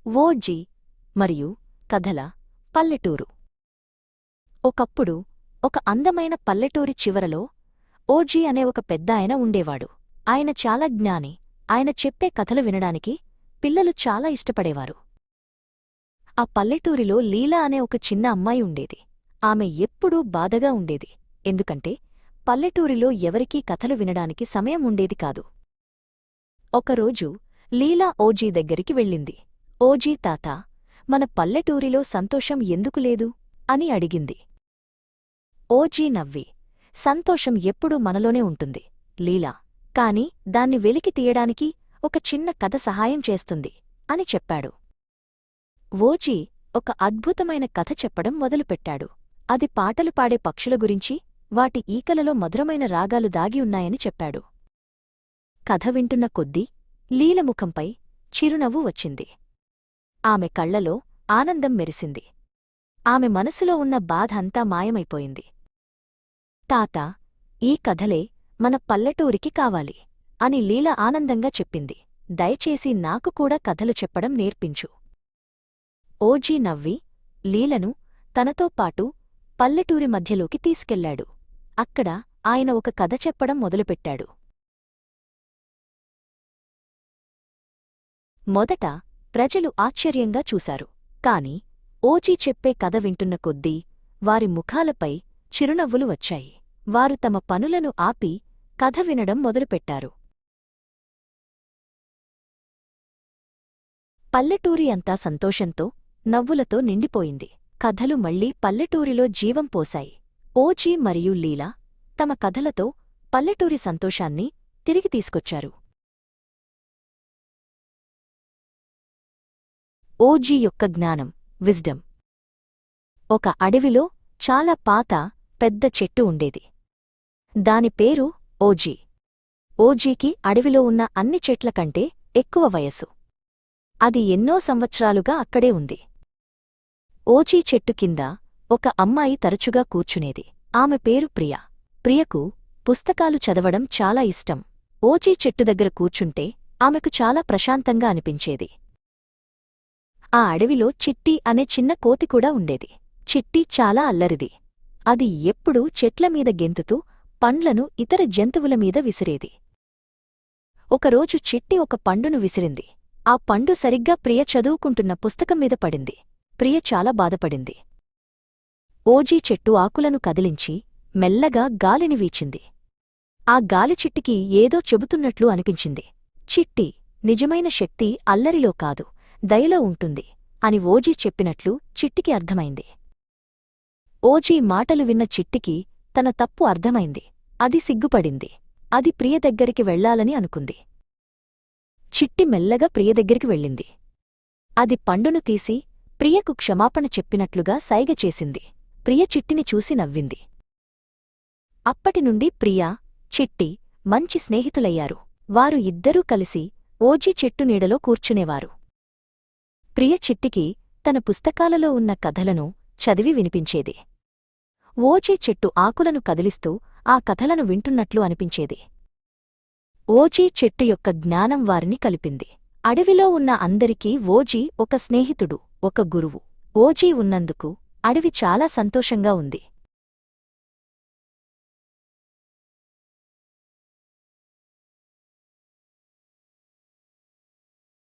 OG మరియు కథల పల్లెటూరు. ఒకప్పుడు ఒక అందమైన పల్లెటూరి చివరలో ఓజీ అనే ఒక పెద్దాయన ఉండేవాడు. ఆయన చాలా జ్ఞాని. ఆయన చెప్పే కథలు వినడానికి పిల్లలు చాలా ఇష్టపడేవారు. ఆ పల్లెటూరిలో లీలా అనే ఒక చిన్న అమ్మాయి ఉండేది. ఆమె ఎప్పుడూ బాధగా ఉండేది, ఎందుకంటే పల్లెటూరిలో ఎవరికీ కథలు వినడానికి సమయం ఉండేది కాదు. ఒకరోజు లీలా ఓజీ దగ్గరికి వెళ్ళింది. ఓజీ తాతా, మన పల్లెటూరిలో సంతోషం ఎందుకు లేదు అని అడిగింది. ఓజీ నవ్వి, సంతోషం ఎప్పుడూ మనలోనే ఉంటుంది లీలా, కాని దాన్ని వెలికి తీయడానికి ఒక చిన్న కథ సహాయం చేస్తుంది అని చెప్పాడు. ఓజీ ఒక అద్భుతమైన కథ చెప్పడం మొదలుపెట్టాడు. అది పాటలు పాడే పక్షుల గురించి, వాటి ఈకలలో మధురమైన రాగాలు దాగి ఉన్నాయని చెప్పాడు. కథ వింటున్న కొద్దీ లీల ముఖంపై చిరునవ్వు వచ్చింది. ఆమె కళ్లలో ఆనందం మెరిసింది. ఆమె మనసులో ఉన్న బాధ అంతా మాయమైపోయింది. తాతా, ఈ కథలే మన పల్లెటూరికి కావాలి అని లీల ఆనందంగా చెప్పింది. దయచేసి నాకు కూడా కథలు చెప్పడం నేర్పించు. ఓజీ నవ్వి లీలను తనతో పాటు పల్లెటూరి మధ్యలోకి తీసుకెళ్లాడు. అక్కడ ఆయన ఒక కథ చెప్పడం మొదలుపెట్టాడు. మొదట ప్రజలు ఆశ్చర్యంగా చూశారు. కాని ఓజీ చెప్పే కథ వింటున్న కొద్దీ వారి ముఖాలపై చిరునవ్వులు వచ్చాయి. వారు తమ పనులను ఆపి కథ వినడం మొదలుపెట్టారు. పల్లెటూరి అంతా సంతోషంతో, నవ్వులతో నిండిపోయింది. కథలు మళ్లీ పల్లెటూరిలో జీవం పోశాయి. ఓజీ మరియు లీలా తమ కథలతో పల్లెటూరి సంతోషాన్ని తిరిగి తీసుకొచ్చారు. ఓజీ యొక్క జ్ఞానం, విజ్డమ్. ఒక అడవిలో చాలా పాత పెద్ద చెట్టు ఉండేది. దాని పేరు ఓజీ. ఓజీకి అడవిలో ఉన్న అన్ని చెట్ల కంటే ఎక్కువ వయస్సు. అది ఎన్నో సంవత్సరాలుగా అక్కడే ఉంది. ఓజీ చెట్టు కింద ఒక అమ్మాయి తరచుగా కూర్చునేది. ఆమె పేరు ప్రియా. ప్రియకు పుస్తకాలు చదవడం చాలా ఇష్టం. ఓజీ చెట్టు దగ్గర కూర్చుంటే ఆమెకు చాలా ప్రశాంతంగా అనిపించేది. ఆ అడవిలో చిట్టి అనే చిన్న కోతి కూడా ఉండేది. చిట్టి చాలా అల్లరిది. అది ఎప్పుడూ చెట్లమీద గెంతుతూ పండ్లను ఇతర జంతువుల మీద విసిరేది. ఒకరోజు చిట్టి ఒక పండును విసిరింది. ఆ పండు సరిగ్గా ప్రియ చదువుకుంటున్న పుస్తకం మీద పడింది. ప్రియ చాలా బాధపడింది. ఓజీ చెట్టు ఆకులను కదిలించి మెల్లగా గాలిని వీచింది. ఆ గాలి చిట్టికి ఏదో చెబుతున్నట్లు అనిపించింది. చిట్టి, నిజమైన శక్తి అల్లరిలో కాదు, దయలో ఉంటుంది అని ఓజీ చెప్పినట్లు చిట్టికి అర్థమైంది. ఓజీ మాటలు విన్న చిట్టికి తన తప్పు అర్థమైంది. అది సిగ్గుపడింది. అది ప్రియ దగ్గరికి వెళ్లాలని అనుకుంది. చిట్టి మెల్లగా ప్రియ దగ్గరికి వెళ్ళింది. అది పండును తీసి ప్రియకు క్షమాపణ చెప్పినట్లుగా సైగ చేసింది. ప్రియ చిట్టిని చూసి నవ్వింది. అప్పటినుండి ప్రియా, చిట్టి మంచి స్నేహితులయ్యారు. వారు ఇద్దరూ కలిసి ఓజీ చెట్టు నీడలో కూర్చునేవారు. ప్రియ చిట్టికి తన పుస్తకాలలో ఉన్న కథలను చదివి వినిపించేది. ఓజీ చెట్టు ఆకులను కదిలిస్తూ ఆ కథలను వింటున్నట్లు అనిపించేది. ఓజీ చెట్టు యొక్క జ్ఞానం వారిని కలిపింది. అడవిలో ఉన్న అందరికీ ఓజీ ఒక స్నేహితుడు, ఒక గురువు. ఓజీ ఉన్నందుకు అడవి చాలా సంతోషంగా ఉంది.